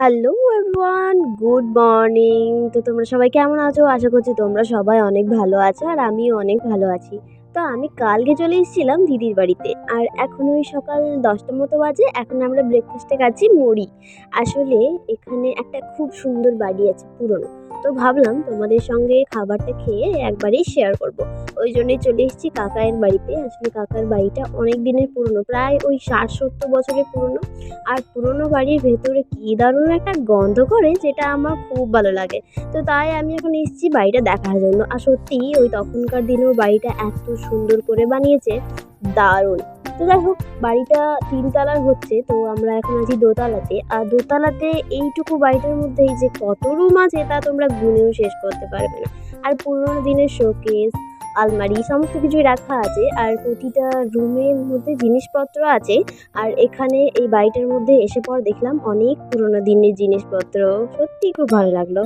Hello everyone, good morning. তো তোমরা সবাই কেমন আছো? আশা করছি তোমরা সবাই অনেক ভালো আছো আর আমিও অনেক ভালো আছি। তো আমি কালকে চলে এসেছিলাম দিদির বাড়িতে। আর এখন ওই সকাল ১০টার মতো বাজে। এখন আমরা ব্রেকফাস্টে খাচ্ছি মুড়ি। আসলে এখানে একটা খুব সুন্দর বাড়ি আছে পুরনো। তো ভাবলাম তোমাদের সঙ্গে খাবারটা খেয়ে একবারেই শেয়ার করব। ওই জন্যই চলে এসেছি কাকাইয়ের বাড়িতে। আসলে কাকার বাড়িটা অনেক দিনের পুরনো, প্রায় ওই ৬০-৭০ বছরের পুরনো। আর পুরোনো বাড়ির ভেতরে কি দারুণ একটা গন্ধ করে, যেটা আমার খুব ভালো লাগে। তো তাই আমি এখন এসেছি বাড়িটা দেখার জন্য। আর সত্যিই ওই তখনকার দিনেও বাড়িটা এত সুন্দর করে বানিয়েছে, দারুণ। তো যাই হোক, বাড়িটা ৩ তলার হচ্ছে, তো আমরা এখন আছি দোতলাতে। আর দোতলাতে এইটুকু বাড়িটার মধ্যেই যে কত রুম আছে তা তোমরা গুনেও শেষ করতে পারবে না। আর পুরোনো দিনের শোকেস, আলমারি সমস্ত কিছুই রাখা আছে। আর প্রতিটা রুমের মধ্যে জিনিসপত্র আছে। আর এখানে এই বাড়িটার মধ্যে এসে পর দেখলাম অনেক পুরোনো দিনের জিনিসপত্র। সত্যিই খুব ভালো লাগলো।